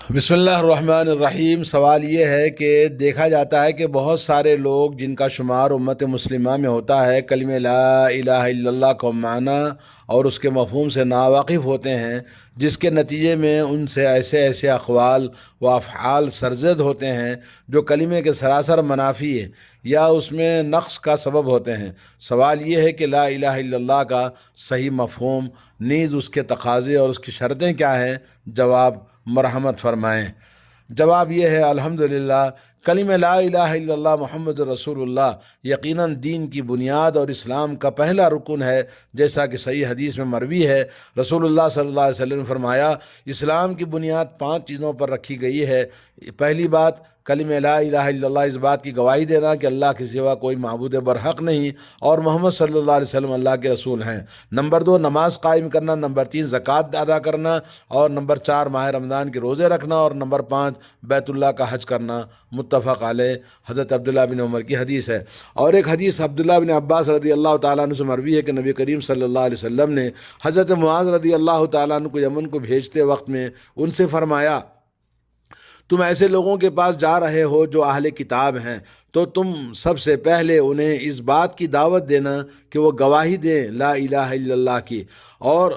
بسم اللہ الرحمن الرحیم۔ سوال یہ ہے کہ دیکھا جاتا ہے کہ بہت سارے لوگ جن کا شمار امت مسلمہ میں ہوتا ہے کلمہ لا الہ الا اللہ کو معنی اور اس کے مفہوم سے ناواقف ہوتے ہیں، جس کے نتیجے میں ان سے ایسے اقوال و افعال سرزد ہوتے ہیں جو کلمے کے سراسر منافی ہیں یا اس میں نقص کا سبب ہوتے ہیں۔ سوال یہ ہے کہ لا الہ الا اللہ کا صحیح مفہوم نیز اس کے تقاضے اور اس کی شرطیں کیا ہیں؟ جواب مرحمت فرمائیں۔ جواب یہ ہے، الحمدللہ کلمہ لا الہ الا اللہ محمد رسول اللہ یقیناً دین کی بنیاد اور اسلام کا پہلا رکن ہے، جیسا کہ صحیح حدیث میں مروی ہے۔ رسول اللہ صلی اللہ علیہ وسلم نے فرمایا، اسلام کی بنیاد 5 چیزوں پر رکھی گئی ہے۔ پہلی بات، کلمہ لا الہ الا اللہ اس بات کی گواہی دینا کہ اللہ کے سوا کوئی معبود برحق نہیں اور محمد صلی اللہ علیہ وسلم اللہ کے رسول ہیں۔ نمبر 2، نماز قائم کرنا۔ نمبر 3، زکوٰۃ ادا کرنا۔ اور نمبر 4، ماہ رمضان کے روزے رکھنا۔ اور نمبر 5، بیت اللہ کا حج کرنا۔ متفق علیہ۔ حضرت عبداللہ بن عمر کی حدیث ہے۔ اور ایک حدیث عبداللہ بن عباس رضی اللہ تعالیٰ عنہ سے مروی ہے کہ نبی کریم صلی اللہ علیہ وسلم نے حضرت معاذ رضی اللہ تعالیٰ عنہ کو یمن کو بھیجتے وقت میں ان سے فرمایا، تم ایسے لوگوں کے پاس جا رہے ہو جو اہل کتاب ہیں، تو تم سب سے پہلے انہیں اس بات کی دعوت دینا کہ وہ گواہی دیں لا الہ الا اللہ کی اور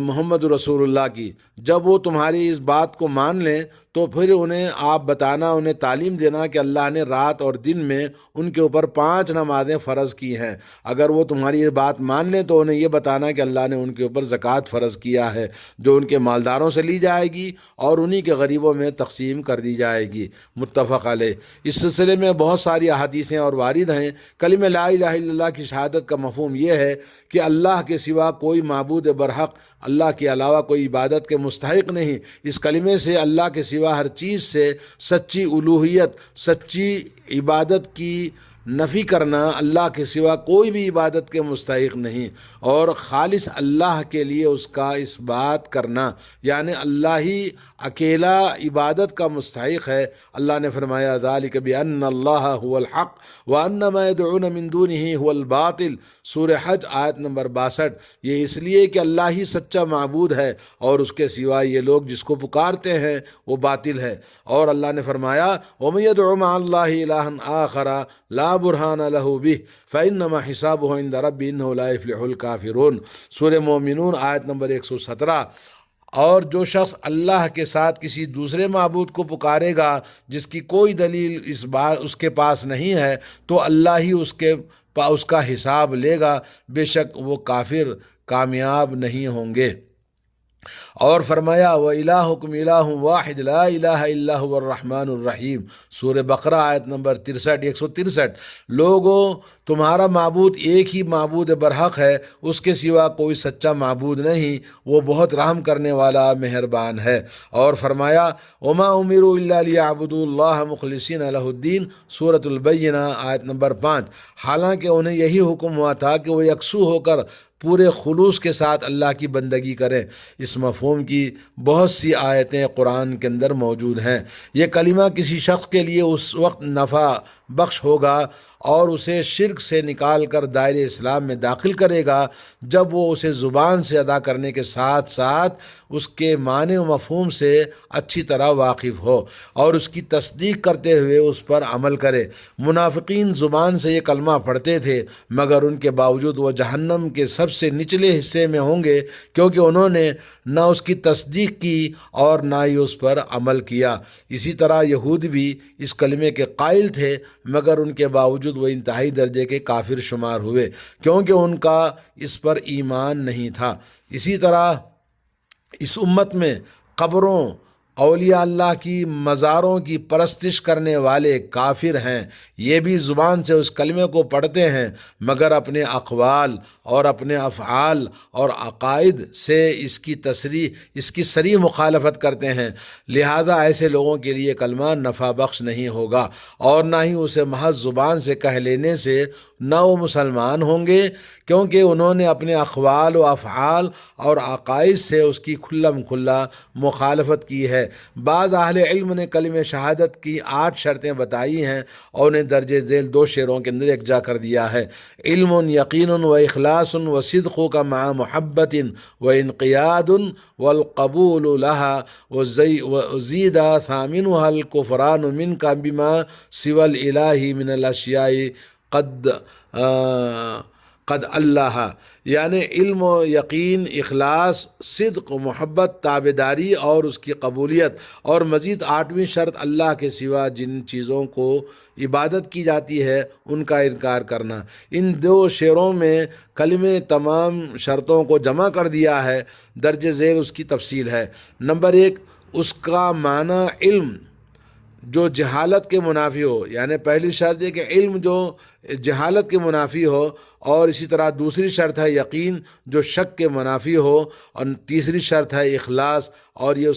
محمد رسول اللہ کی۔ جب وہ تمہاری اس بات کو مان لیں تو پھر انہیں آپ بتانا، انہیں تعلیم دینا کہ اللہ نے رات اور دن میں ان کے اوپر 5 نمازیں فرض کی ہیں۔ اگر وہ تمہاری یہ بات مان لیں تو انہیں یہ بتانا کہ اللہ نے ان کے اوپر زکوٰۃ فرض کیا ہے، جو ان کے مالداروں سے لی جائے گی اور انہی کے غریبوں میں تقسیم کر دی جائے گی۔ متفق علیہ۔ اس سلسلے میں بہت ساری احادیثیں اور وارد ہیں۔ کلمہ لا الہ الا اللہ کی شہادت کا مفہوم یہ ہے کہ اللہ کے سوا کوئی معبود برحق، اللہ کے علاوہ کوئی عبادت کے مستحق نہیں۔ اس کلمے سے اللہ کے سوا ہر چیز سے سچی الوہیت، سچی عبادت کی نفی کرنا، اللہ کے سوا کوئی بھی عبادت کے مستحق نہیں، اور خالص اللہ کے لیے اس کا اس بات کرنا، یعنی اللہ ہی اکیلا عبادت کا مستحق ہے۔ اللہ نے فرمایا، ذالک بأن اللہ هو الحق وأن ما يدعون من دونه هو الباطل۔ سورہ حج آیت نمبر 62۔ یہ اس لیے کہ اللہ ہی سچا معبود ہے اور اس کے سوا یہ لوگ جس کو پکارتے ہیں وہ باطل ہے۔ اور اللہ نے فرمایا، وَمَن يَدْعُ مَعَ اللَّهِ إِلَٰهًا آخَرَ لَا بُرْهَانَ لَهُ بِهِ فَإِنَّمَا حِسَابُهُ عِندَ رَبِّهِ إِنَّهُ لَا يُفْلِحُ الْكَافِرُونَ۔ سورہ مومنون آیت نمبر 117۔ اور جو شخص اللہ کے ساتھ کسی دوسرے معبود کو پکارے گا جس کی کوئی دلیل اس کے پاس نہیں ہے، تو اللہ ہی اس کا حساب لے گا، بے شک وہ کافر کامیاب نہیں ہوں گے۔ اور فرمایا، وَإِلَٰهُكُمْ إِلَٰهٌ وَاحِدٌ لَا إِلَٰهَ إِلَّا هُوَ الرَّحْمَٰنُ الرَّحِيمُ۔ سورہ بقرہ آیت نمبر 163۔ لوگو، تمہارا معبود ایک ہی معبود برحق ہے، اس کے سوا کوئی سچا معبود نہیں، وہ بہت رحم کرنے والا مہربان ہے۔ اور فرمایا، وَمَا أُمِرُوا إِلَّا لِيَعْبُدُوا اللَّهَ مُخْلِصِينَ لَهُ الدِّينَ۔ سورۃ البینہ آیت نمبر 5۔ حالانکہ انہیں یہی حکم ہوا تھا کہ وہ یکسو ہو کر پورے خلوص کے ساتھ اللہ کی بندگی کریں۔ اس مفہوم کی بہت سی آیتیں قرآن کے اندر موجود ہیں۔ یہ کلمہ کسی شخص کے لیے اس وقت نفع بخش ہوگا اور اسے شرک سے نکال کر دائرہ اسلام میں داخل کرے گا جب وہ اسے زبان سے ادا کرنے کے ساتھ ساتھ اس کے معنی و مفہوم سے اچھی طرح واقف ہو اور اس کی تصدیق کرتے ہوئے اس پر عمل کرے۔ منافقین زبان سے یہ کلمہ پڑھتے تھے، مگر ان کے باوجود وہ جہنم کے سب سے نچلے حصے میں ہوں گے، کیونکہ انہوں نے نہ اس کی تصدیق کی اور نہ ہی اس پر عمل کیا۔ اسی طرح یہود بھی اس کلمے کے قائل تھے، مگر ان کے باوجود وہ انتہائی درجے کے کافر شمار ہوئے، کیونکہ ان کا اس پر ایمان نہیں تھا۔ اسی طرح اس امت میں قبروں، اولیاء اللہ کی مزاروں کی پرستش کرنے والے کافر ہیں، یہ بھی زبان سے اس کلمے کو پڑھتے ہیں، مگر اپنے اقوال اور اپنے افعال اور عقائد سے اس کی صریح مخالفت کرتے ہیں۔ لہذا ایسے لوگوں کے لیے کلمہ نفع بخش نہیں ہوگا، اور نہ ہی اسے محض زبان سے کہہ لینے سے نہ وہ مسلمان ہوں گے، کیونکہ انہوں نے اپنے اقوال و افعال اور عقائد سے اس کی کھلم کھلا مخالفت کی ہے۔ بعض اہل علم نے کلمہ شہادت کی 8 شرطیں بتائی ہیں اور انہیں درج ذیل 2 شعروں کے اندر یکجا کر دیا ہے: علم یقین و اخلاص و صدق کا مع محبت و انقیاد والقبول لها وزید ثامنها الکفران منک بما سوى الالہ من الاشیاء قد اللہ، یعنی علم و یقین، اخلاص، صدق و محبت، تابعداری اور اس کی قبولیت، اور مزید 8ویں شرط اللہ کے سوا جن چیزوں کو عبادت کی جاتی ہے ان کا انکار کرنا۔ ان 2 شعروں میں کلمے تمام شرطوں کو جمع کر دیا ہے۔ درج ذیل اس کی تفصیل ہے۔ نمبر 1، اس کا معنی علم جو جہالت کے منافی ہو، یعنی پہلی شرط ہے کہ علم جو جہالت کے منافی ہو، اور اسی طرح دوسری شرط ہے یقین جو شک کے منافی ہو، اور تیسری شرط ہے اخلاص، اور یہ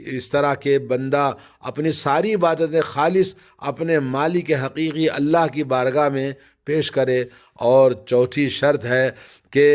اس طرح کے بندہ اپنی ساری عبادتیں خالص اپنے مالک حقیقی اللہ کی بارگاہ میں پیش کرے، اور چوتھی شرط ہے کہ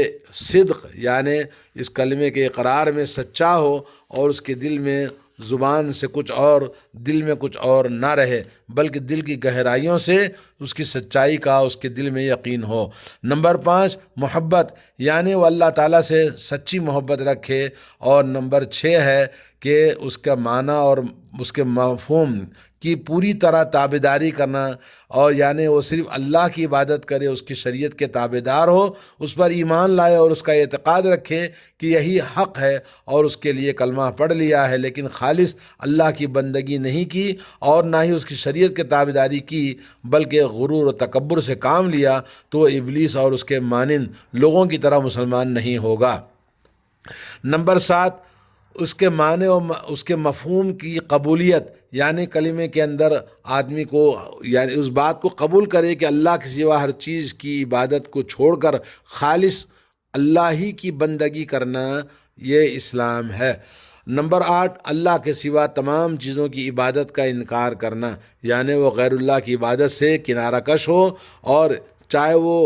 صدق، یعنی اس کلمے کے اقرار میں سچا ہو اور اس کے دل میں زبان سے کچھ اور دل میں کچھ اور نہ رہے، بلکہ دل کی گہرائیوں سے اس کی سچائی کا اس کے دل میں یقین ہو۔ نمبر 5، محبت، یعنی وہ اللہ تعالیٰ سے سچی محبت رکھے۔ اور نمبر 6 ہے کہ اس کا معنی اور اس کے مفہوم کی پوری طرح تابعداری کرنا، اور یعنی وہ صرف اللہ کی عبادت کرے، اس کی شریعت کے تابعدار ہو، اس پر ایمان لائے اور اس کا اعتقاد رکھے کہ یہی حق ہے، اور اس کے لیے کلمہ پڑھ لیا ہے لیکن خالص اللہ کی بندگی نہیں کی اور نہ ہی اس کی شریعت کے تابعداری کی، بلکہ غرور و تکبر سے کام لیا، تو وہ ابلیس اور اس کے مانند لوگوں کی طرح مسلمان نہیں ہوگا۔ نمبر 7، اس کے معنی اور اس کے مفہوم کی قبولیت، یعنی کلمے کے اندر آدمی کو یعنی اس بات کو قبول کرے کہ اللہ کے سوا ہر چیز کی عبادت کو چھوڑ کر خالص اللہ ہی کی بندگی کرنا، یہ اسلام ہے۔ نمبر 8، اللہ کے سوا تمام چیزوں کی عبادت کا انکار کرنا، یعنی وہ غیر اللہ کی عبادت سے کنارہ کش ہو، اور چاہے وہ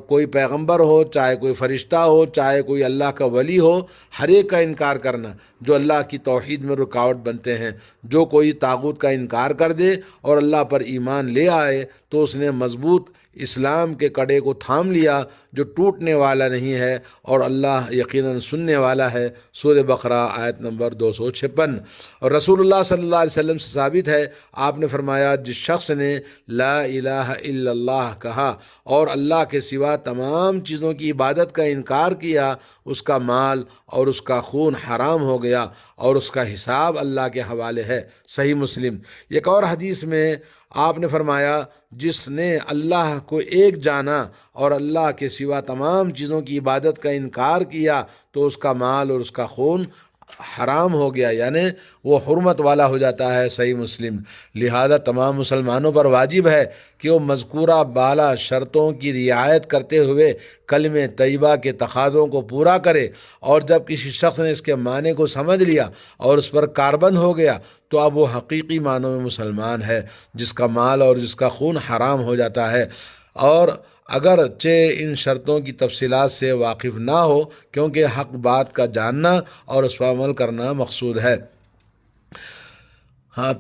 کوئی پیغمبر ہو، چاہے کوئی فرشتہ ہو، چاہے کوئی اللہ کا ولی ہو، ہر ایک کا انکار کرنا جو اللہ کی توحید میں رکاوٹ بنتے ہیں۔ جو کوئی طاغوت کا انکار کر دے اور اللہ پر ایمان لے آئے تو اس نے مضبوط اسلام کے کڑے کو تھام لیا جو ٹوٹنے والا نہیں ہے، اور اللہ یقیناً سننے والا ہے۔ سورہ بقرہ آیت نمبر 256۔ اور رسول اللہ صلی اللہ علیہ وسلم سے ثابت ہے، آپ نے فرمایا، جس شخص نے لا الہ الا اللہ کہا اور اللہ کے سوا تمام چیزوں کی عبادت کا انکار کیا، اس کا مال اور اس کا خون حرام ہو گیا اور اس کا حساب اللہ کے حوالے ہے۔ صحیح مسلم۔ ایک اور حدیث میں آپ نے فرمایا، جس نے اللہ کو ایک جانا اور اللہ کے سوا تمام چیزوں کی عبادت کا انکار کیا تو اس کا مال اور اس کا خون حرام ہو گیا، یعنی وہ حرمت والا ہو جاتا ہے۔ صحیح مسلم۔ لہذا تمام مسلمانوں پر واجب ہے کہ وہ مذکورہ بالا شرطوں کی رعایت کرتے ہوئے کلمہ طیبہ کے تقاضوں کو پورا کرے، اور جب کسی شخص نے اس کے معنی کو سمجھ لیا اور اس پر کاربند ہو گیا تو اب وہ حقیقی معنوں میں مسلمان ہے، جس کا مال اور جس کا خون حرام ہو جاتا ہے، اور اگرچہ ان شرطوں کی تفصیلات سے واقف نہ ہو، کیونکہ حق بات کا جاننا اور اس پر عمل کرنا مقصود ہے۔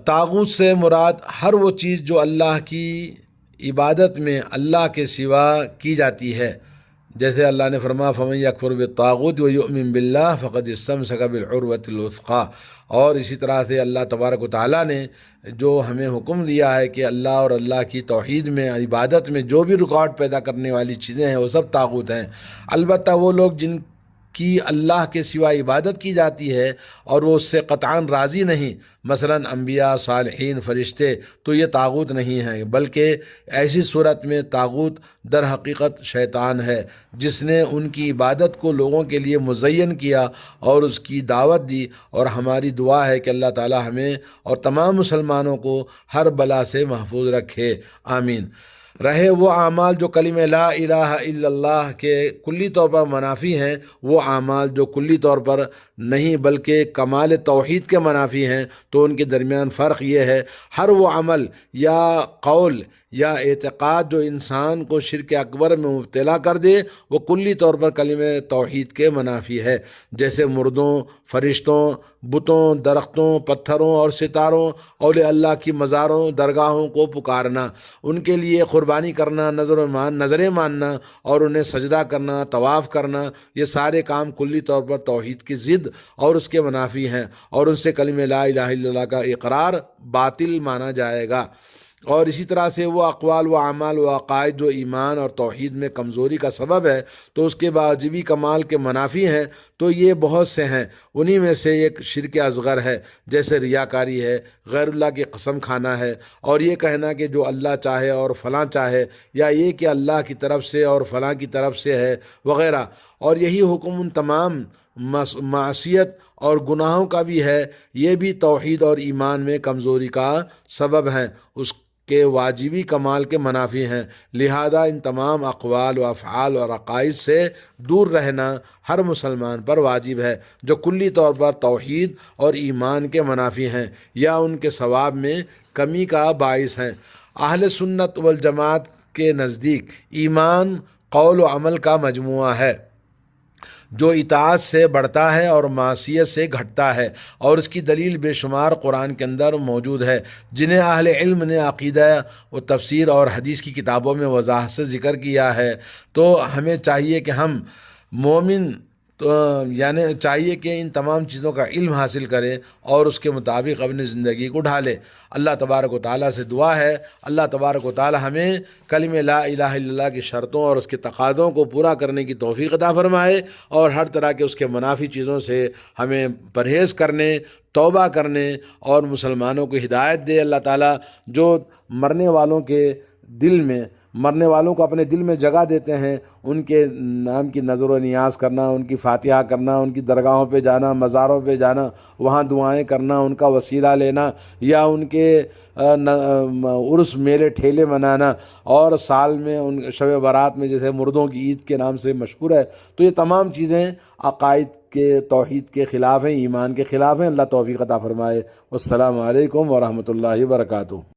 طاغوت سے مراد ہر وہ چیز جو اللہ کی عبادت میں اللہ کے سوا کی جاتی ہے، جیسے اللہ نے فرمایا فَمَن يَكْفُرْ بِالطَّاغُوتِ وَيُؤْمِن بِاللَّهِ فَقَدِ اسْتَمْسَكَ بِالْعُرْوَةِ الْوُثْقَىٰ۔ اور اسی طرح سے اللہ تبارک و تعالیٰ نے جو ہمیں حکم دیا ہے کہ اللہ اور اللہ کی توحید میں، عبادت میں جو بھی رکاوٹ پیدا کرنے والی چیزیں ہیں وہ سب طاغوت ہیں۔ البتہ وہ لوگ جن کی اللہ کے سوا عبادت کی جاتی ہے اور وہ اس سے قطعاً راضی نہیں، مثلا انبیاء، صالحین، فرشتے، تو یہ طاغوت نہیں ہیں، بلکہ ایسی صورت میں طاغوت در حقیقت شیطان ہے، جس نے ان کی عبادت کو لوگوں کے لیے مزین کیا اور اس کی دعوت دی۔ اور ہماری دعا ہے کہ اللہ تعالی ہمیں اور تمام مسلمانوں کو ہر بلا سے محفوظ رکھے، آمین۔ رہے وہ اعمال جو کلمہ لا الہ الا اللہ کے کلی طور پر منافی ہیں، وہ اعمال جو کلی طور پر نہیں بلکہ کمال توحید کے منافی ہیں، تو ان کے درمیان فرق یہ ہے ہر وہ عمل یا قول یا اعتقاد جو انسان کو شرک اکبر میں مبتلا کر دے وہ کلی طور پر کلمہ توحید کے منافی ہے، جیسے مردوں، فرشتوں، بتوں، درختوں، پتھروں اور ستاروں، اولیاء اللہ کی مزاروں، درگاہوں کو پکارنا، ان کے لیے قربانی کرنا، نظریں ماننا اور انہیں سجدہ کرنا، طواف کرنا، یہ سارے کام کلی طور پر توحید کی ضد اور اس کے منافی ہیں، اور ان سے کلمہ لا الہ الا اللہ کا اقرار باطل مانا جائے گا۔ اور اسی طرح سے وہ اقوال و اعمال و عقائد جو ایمان اور توحید میں کمزوری کا سبب ہے تو اس کے واجبی کمال کے منافی ہیں، تو یہ بہت سے ہیں، انہی میں سے ایک شرک اصغر ہے، جیسے ریاکاری ہے، غیر اللہ کی قسم کھانا ہے، اور یہ کہنا کہ جو اللہ چاہے اور فلاں چاہے، یا یہ کہ اللہ کی طرف سے اور فلاں کی طرف سے ہے وغیرہ، اور یہی حکم ان تمام معصیت اور گناہوں کا بھی ہے، یہ بھی توحید اور ایمان میں کمزوری کا سبب ہیں، اس کے واجبی کمال کے منافی ہیں، لہذا ان تمام اقوال و افعال اور عقائد سے دور رہنا ہر مسلمان پر واجب ہے جو کلی طور پر توحید اور ایمان کے منافی ہیں یا ان کے ثواب میں کمی کا باعث ہیں۔ اہل سنت والجماعت کے نزدیک ایمان قول و عمل کا مجموعہ ہے جو اطاعت سے بڑھتا ہے اور معصیت سے گھٹتا ہے، اور اس کی دلیل بے شمار قرآن کے اندر موجود ہے، جنہیں اہل علم نے عقیدہ و تفسیر اور حدیث کی کتابوں میں وضاحت سے ذکر کیا ہے۔ تو ہمیں چاہیے کہ ہم مومن یعنی چاہیے کہ ان تمام چیزوں کا علم حاصل کرے اور اس کے مطابق اپنی زندگی کو ڈھالے۔ اللہ تبارک و تعالیٰ سے دعا ہے اللہ تبارک و تعالیٰ ہمیں کلمہ لا الہ الا اللہ کی شرطوں اور اس کے تقاضوں کو پورا کرنے کی توفیق عطا فرمائے، اور ہر طرح کے اس کے منافی چیزوں سے ہمیں پرہیز کرنے، توبہ کرنے اور مسلمانوں کو ہدایت دے۔ اللہ تعالیٰ جو مرنے والوں کو اپنے دل میں جگہ دیتے ہیں، ان کے نام کی نظر و نیاز کرنا، ان کی فاتحہ کرنا، ان کی درگاہوں پہ جانا، مزاروں پہ جانا، وہاں دعائیں کرنا، ان کا وسیلہ لینا، یا ان کے عرس میلے ٹھیلے منانا، اور سال میں ان شب برات میں جیسے مردوں کی عید کے نام سے مشہور ہے، تو یہ تمام چیزیں عقائد کے توحید کے خلاف ہیں، ایمان کے خلاف ہیں۔ اللہ توفیق عطا فرمائے۔ والسلام علیکم ورحمۃ اللہ وبرکاتہ۔